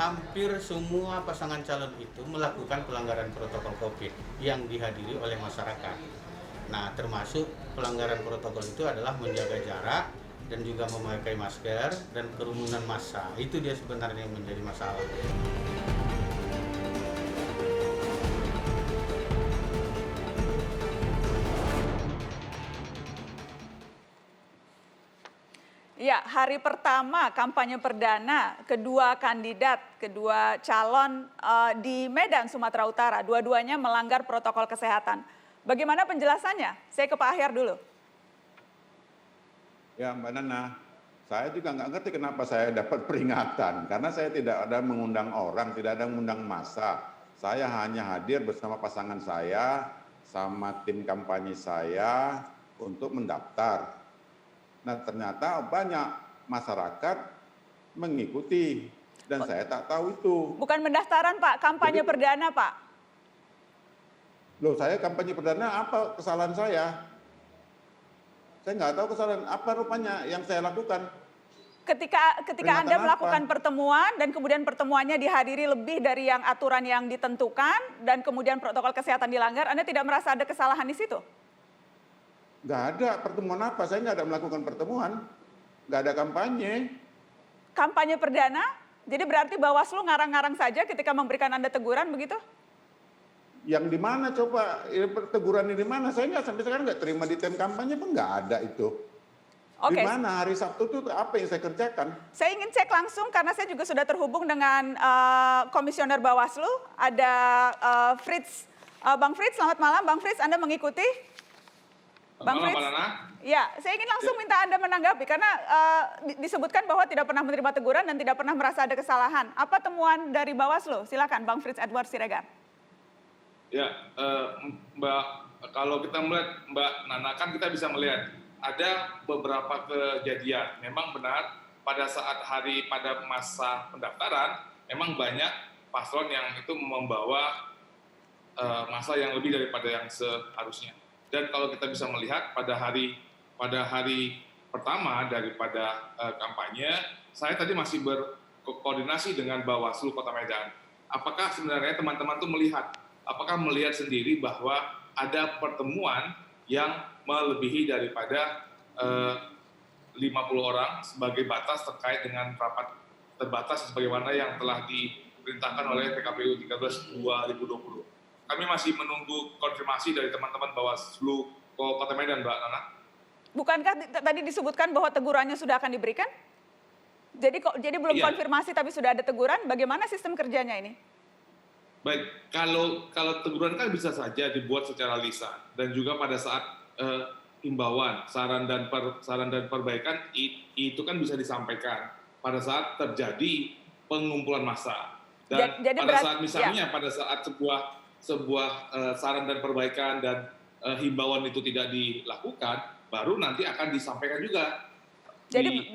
hampir semua pasangan calon itu melakukan pelanggaran protokol COVID yang dihadiri oleh masyarakat. Nah, termasuk pelanggaran protokol itu adalah menjaga jarak dan juga memakai masker dan kerumunan massa. Itu dia sebenarnya yang menjadi masalah. Ya, hari pertama kampanye perdana kedua kandidat, kedua calon di Medan, Sumatera Utara, dua-duanya melanggar protokol kesehatan. Bagaimana penjelasannya? Saya ke Pak Ahyar dulu. Ya Mbak Nana, saya juga nggak ngerti kenapa saya dapat peringatan. Karena saya tidak ada mengundang orang, tidak ada mengundang massa. Saya hanya hadir bersama pasangan saya, sama tim kampanye saya untuk mendaftar. Nah ternyata banyak masyarakat mengikuti dan saya tak tahu itu. Bukan pendaftaran Pak, kampanye perdana Pak. Loh saya kampanye perdana apa kesalahan saya? Saya nggak tahu kesalahan apa rupanya yang saya lakukan. Ketika Peringatan Anda melakukan apa? pertemuan dan kemudian pertemuannya dihadiri lebih dari yang aturan yang ditentukan dan kemudian protokol kesehatan dilanggar, Anda tidak merasa ada kesalahan di situ? Nggak ada pertemuan apa, saya nggak ada melakukan pertemuan, nggak ada kampanye. Kampanye perdana, jadi berarti Bawaslu ngarang-ngarang saja ketika memberikan Anda teguran begitu? Yang di mana coba, teguran di mana? Saya nggak sampai sekarang nggak terima di tim kampanye pun nggak ada itu. Di Oke. mana hari Sabtu itu apa yang saya kerjakan? Saya ingin cek langsung karena saya juga sudah terhubung dengan Komisioner Bawaslu, ada Fritz. Bang Fritz, selamat malam. Bang Fritz, Anda mengikuti? Bang Malam, Fritz? Mbak Nana. Ya, saya ingin langsung minta Anda menanggapi karena disebutkan bahwa tidak pernah menerima teguran dan tidak pernah merasa ada kesalahan. Apa temuan dari Bawaslu? Silakan, Bang Fritz Edward Siregar. Ya, Mbak, kalau kita melihat Mbak Nana kan kita bisa melihat ada beberapa kejadian. Memang benar pada saat pada masa pendaftaran memang banyak paslon yang itu membawa masa yang lebih daripada yang seharusnya. Dan kalau kita bisa melihat pada hari pertama daripada kampanye, saya tadi masih berkoordinasi dengan Bawaslu Kota Medan. Apakah sebenarnya teman-teman tuh apakah melihat sendiri bahwa ada pertemuan yang melebihi daripada 50 orang sebagai batas terkait dengan rapat terbatas sebagaimana yang telah diperintahkan oleh PKPU 13/2020. Kami masih menunggu konfirmasi dari teman-teman Bawaslu Kota Medan, Mbak Nana. Bukankah tadi disebutkan bahwa tegurannya sudah akan diberikan? Jadi belum Iya. konfirmasi tapi sudah ada teguran. Bagaimana sistem kerjanya ini? Baik, kalau teguran kan bisa saja dibuat secara lisan dan juga pada saat himbauan, saran dan perbaikan itu kan bisa disampaikan pada saat terjadi pengumpulan massa. Dan pada saat misalnya pada saat sebuah saran dan perbaikan dan himbauan itu tidak dilakukan, baru nanti akan disampaikan juga. Jadi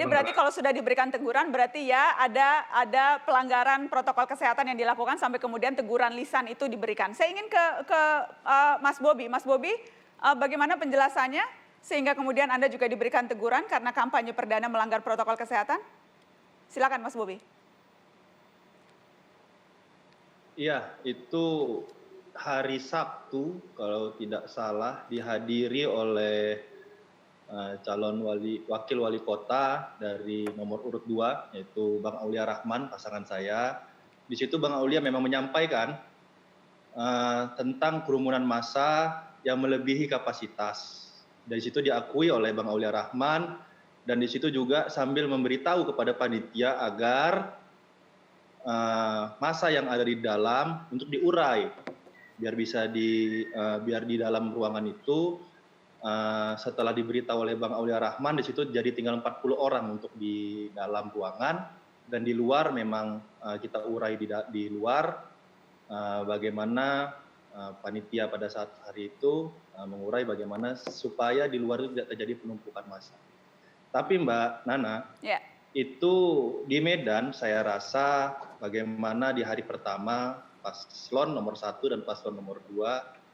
berarti kalau sudah diberikan teguran berarti ya ada pelanggaran protokol kesehatan yang dilakukan sampai kemudian teguran lisan itu diberikan. Saya ingin ke Mas Bobi. Mas Bobi, bagaimana penjelasannya sehingga kemudian Anda juga diberikan teguran karena kampanye perdana melanggar protokol kesehatan? Silakan Mas Bobi. Iya, itu hari Sabtu kalau tidak salah dihadiri oleh calon wakil wali kota dari nomor urut 2 yaitu Bang Aulia Rahman, pasangan saya. Di situ Bang Aulia memang menyampaikan tentang kerumunan massa yang melebihi kapasitas. Dari situ diakui oleh Bang Aulia Rahman dan di situ juga sambil memberitahu kepada panitia agar massa yang ada di dalam untuk diurai biar di dalam ruangan itu setelah diberitahu oleh Bang Aulia Rahman di situ jadi tinggal 40 orang untuk di dalam ruangan dan di luar memang kita urai di luar bagaimana panitia pada saat hari itu mengurai bagaimana supaya di luar itu tidak terjadi penumpukan massa. Tapi Mbak Nana, itu di Medan saya rasa bagaimana di hari pertama paslon nomor 1 dan paslon nomor 2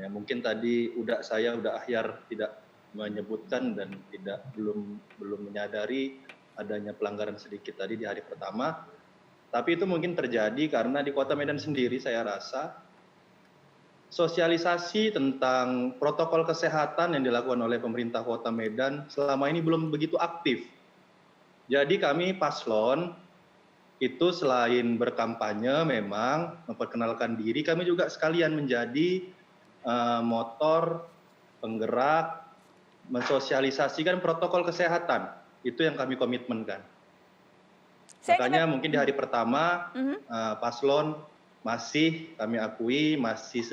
yang mungkin tadi Ahyar tidak menyebutkan dan belum menyadari adanya pelanggaran sedikit tadi di hari pertama. Tapi itu mungkin terjadi karena di Kota Medan sendiri saya rasa sosialisasi tentang protokol kesehatan yang dilakukan oleh pemerintah Kota Medan selama ini belum begitu aktif. Jadi kami paslon itu selain berkampanye memang memperkenalkan diri, kami juga sekalian menjadi motor penggerak mensosialisasikan protokol kesehatan. Itu yang kami komitmenkan. Makanya mungkin di hari pertama paslon masih kami akui masih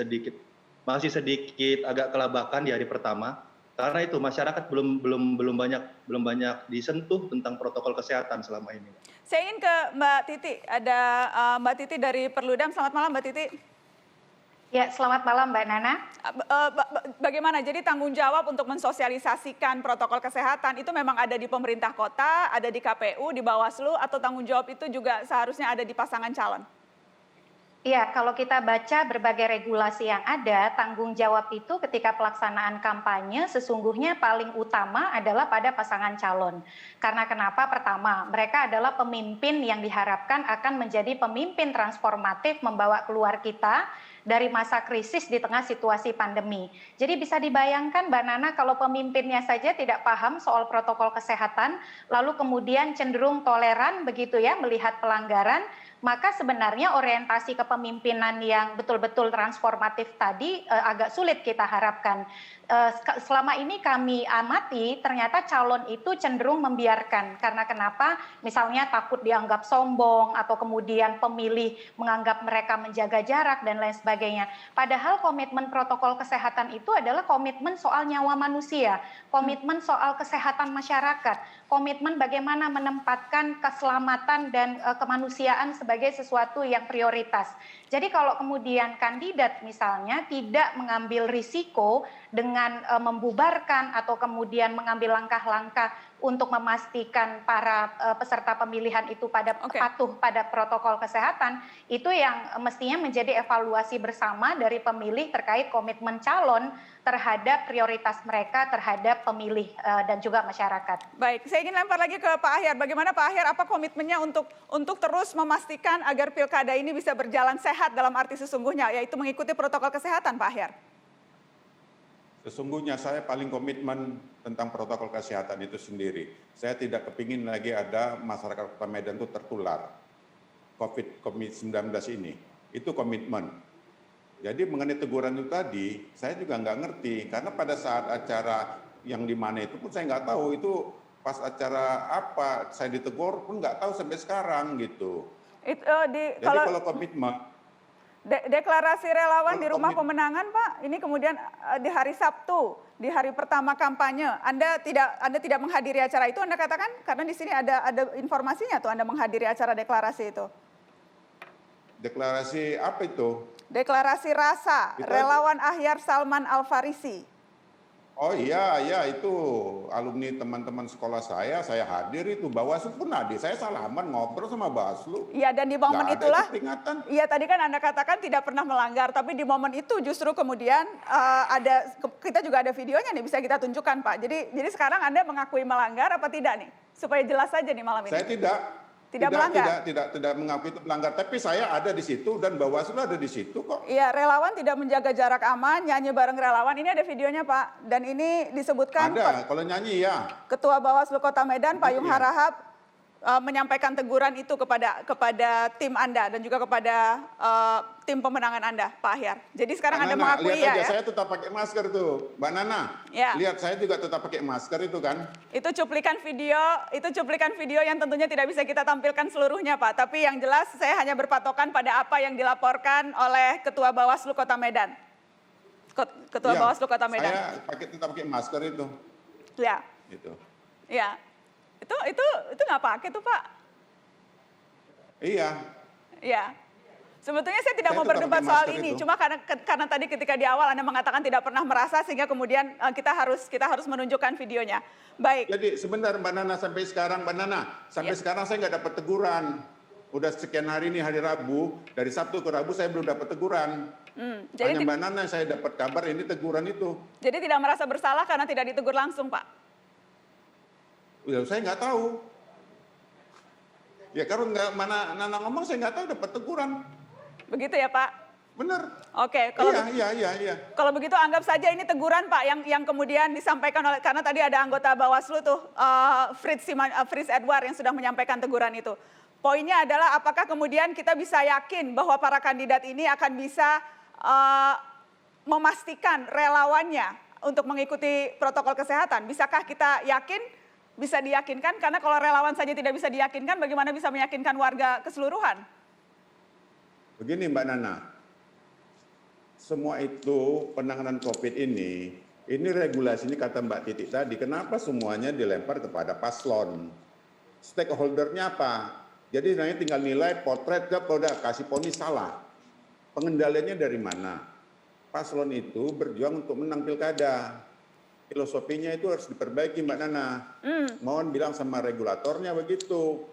sedikit agak kelabakan di hari pertama karena itu masyarakat belum banyak disentuh tentang protokol kesehatan selama ini. Saya ingin ke Mbak Titi, ada Mbak Titi dari Perludem. Selamat malam Mbak Titi. Ya, selamat malam Mbak Nana. Bagaimana, jadi tanggung jawab untuk mensosialisasikan protokol kesehatan itu memang ada di pemerintah kota, ada di KPU, di Bawaslu, atau tanggung jawab itu juga seharusnya ada di pasangan calon? Iya, kalau kita baca berbagai regulasi yang ada, tanggung jawab itu ketika pelaksanaan kampanye sesungguhnya paling utama adalah pada pasangan calon. Karena kenapa? Pertama, mereka adalah pemimpin yang diharapkan akan menjadi pemimpin transformatif membawa keluar kita dari masa krisis di tengah situasi pandemi. Jadi bisa dibayangkan Mbak Nana kalau pemimpinnya saja tidak paham soal protokol kesehatan, lalu kemudian cenderung toleran begitu ya melihat pelanggaran, maka sebenarnya orientasi kepemimpinan yang betul-betul transformatif tadi agak sulit kita harapkan. Selama ini kami amati ternyata calon itu cenderung membiarkan. Karena kenapa? Misalnya takut dianggap sombong atau kemudian pemilih menganggap mereka menjaga jarak dan lain sebagainya. Padahal komitmen protokol kesehatan itu adalah komitmen soal nyawa manusia, komitmen soal kesehatan masyarakat, komitmen bagaimana menempatkan keselamatan dan kemanusiaan sebagai sesuatu yang prioritas. Jadi kalau kemudian kandidat misalnya tidak mengambil risiko dengan membubarkan atau kemudian mengambil langkah-langkah untuk memastikan para peserta pemilihan itu patuh pada protokol kesehatan, itu yang mestinya menjadi evaluasi bersama dari pemilih terkait komitmen calon terhadap prioritas mereka terhadap pemilih dan juga masyarakat. Baik, saya ingin lempar lagi ke Pak Ahyar. Bagaimana Pak Ahyar, apa komitmennya untuk terus memastikan agar pilkada ini bisa berjalan sehat dalam arti sesungguhnya, yaitu mengikuti protokol kesehatan, Pak Ahyar? Sesungguhnya saya paling komitmen tentang protokol kesehatan itu sendiri. Saya tidak kepingin lagi ada masyarakat Kota Medan itu tertular COVID-19 ini. Itu komitmen. Jadi mengenai teguran itu tadi, saya juga nggak ngerti. Karena pada saat acara yang di mana itu pun saya nggak tahu. Itu pas acara apa, saya ditegur pun nggak tahu sampai sekarang gitu. Jadi kalau komitmen... Deklarasi relawan di rumah pemenangan, Pak, ini kemudian di hari Sabtu, di hari pertama kampanye, Anda tidak menghadiri acara itu, Anda katakan karena di sini ada informasinya tuh Anda menghadiri acara deklarasi itu. Deklarasi apa itu? Deklarasi rasa, relawan Ahyar Salman Al-Farisi. Oh iya, itu alumni teman-teman sekolah saya hadir itu, Bawaslu pun hadir, saya salaman ngobrol sama Bawaslu. Iya, dan di momen itulah, iya tadi kan Anda katakan tidak pernah melanggar, tapi di momen itu justru kemudian kita juga ada videonya nih, bisa kita tunjukkan Pak. Jadi sekarang Anda mengakui melanggar apa tidak nih? Supaya jelas saja nih malam ini. Saya tidak mengakui itu melanggar, tapi saya ada di situ dan Bawaslu ada di situ kok. Iya, relawan tidak menjaga jarak aman, nyanyi bareng relawan. Ini ada videonya Pak, dan ini disebutkan. Ada, kalau nyanyi ya. Ketua Bawaslu Kota Medan, Payung Harahap, menyampaikan teguran itu kepada tim Anda dan juga kepada tim pemenangan Anda, Pak Ahyar. Jadi sekarang Anda mengakui lihat aja, ya? Saya tetap pakai masker tuh, Mbak Nana. Ya. Lihat saya juga tetap pakai masker itu kan. Itu cuplikan video yang tentunya tidak bisa kita tampilkan seluruhnya, Pak. Tapi yang jelas saya hanya berpatokan pada apa yang dilaporkan oleh Ketua Bawaslu Kota Medan. Ketua Bawaslu Kota Medan. Saya tetap pakai masker itu. Ya. Itu. Ya. Itu nggak pakai tuh Pak? Iya. Iya. Sebetulnya saya tidak mau berdebat soal ini, cuma karena tadi ketika di awal Anda mengatakan tidak pernah merasa, sehingga kemudian kita harus menunjukkan videonya. Baik. Jadi sebentar Mbak Nana, sampai sekarang sekarang saya nggak dapat teguran. Udah sekian hari ini hari Rabu, dari Sabtu ke Rabu saya belum dapat teguran. Hanya Mbak Nana saya dapat kabar ini teguran itu. Jadi tidak merasa bersalah karena tidak ditegur langsung, Pak? Ya, saya nggak tahu. Ya kalau nggak mana Nana ngomong saya nggak tahu dapat teguran. Begitu ya Pak? Benar. Oke, kalau iya. Kalau begitu anggap saja ini teguran Pak yang kemudian disampaikan oleh, karena tadi ada anggota Bawaslu tuh Fritz Edward yang sudah menyampaikan teguran itu. Poinnya adalah apakah kemudian kita bisa yakin bahwa para kandidat ini akan bisa memastikan relawannya untuk mengikuti protokol kesehatan. Bisakah kita yakin, bisa diyakinkan? Karena kalau relawan saja tidak bisa diyakinkan, bagaimana bisa meyakinkan warga keseluruhan? Begini Mbak Nana, semua itu penanganan COVID ini regulasi ini kata Mbak Titi tadi, kenapa semuanya dilempar kepada paslon? Stakeholdernya apa? Jadi nanti tinggal nilai potret ke udah kasih ponis salah. Pengendaliannya dari mana? Paslon itu berjuang untuk menang pilkada. Filosofinya itu harus diperbaiki Mbak Nana. Mohon bilang sama regulatornya begitu.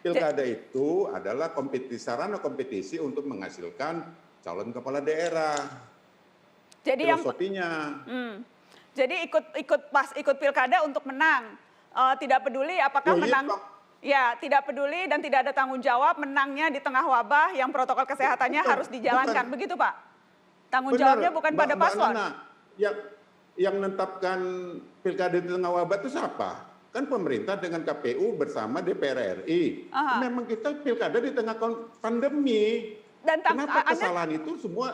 Pilkada itu adalah sarana kompetisi untuk menghasilkan calon kepala daerah. Jadi filosofinya. Jadi ikut pilkada untuk menang. Tidak peduli apakah menang. Ya, tidak peduli dan tidak ada tanggung jawab menangnya di tengah wabah yang protokol kesehatannya harus dijalankan. Begitu Pak? Tanggung jawabnya bukan pada paslon. Yang menetapkan pilkada di tengah wabah itu siapa? Kan pemerintah dengan KPU bersama DPR RI. Memang kita pilkada di tengah pandemi. Dan kenapa kesalahan itu semua?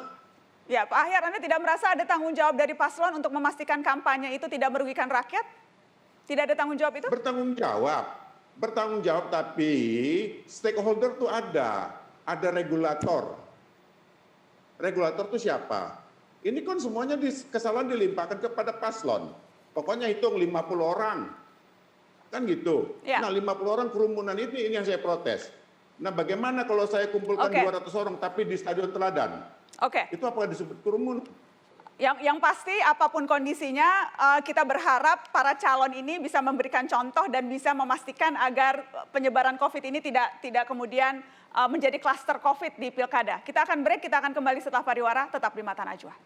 Ya Pak Ahyar, Anda tidak merasa ada tanggung jawab dari paslon untuk memastikan kampanye itu tidak merugikan rakyat? Tidak ada tanggung jawab itu? Bertanggung jawab, tapi stakeholder tuh ada regulator. Regulator tuh siapa? Ini kan semuanya kesalahan dilimpahkan kepada paslon. Pokoknya hitung 50 orang. Kan gitu. Ya. Nah 50 orang kerumunan ini yang saya protes. Nah bagaimana kalau saya kumpulkan 200 orang tapi di Stadion Teladan? Itu apakah disebut kerumunan? Yang pasti apapun kondisinya kita berharap para calon ini bisa memberikan contoh dan bisa memastikan agar penyebaran COVID ini tidak kemudian menjadi klaster COVID di pilkada. Kita akan break, kita akan kembali setelah pariwara, tetap di Mata Najwa.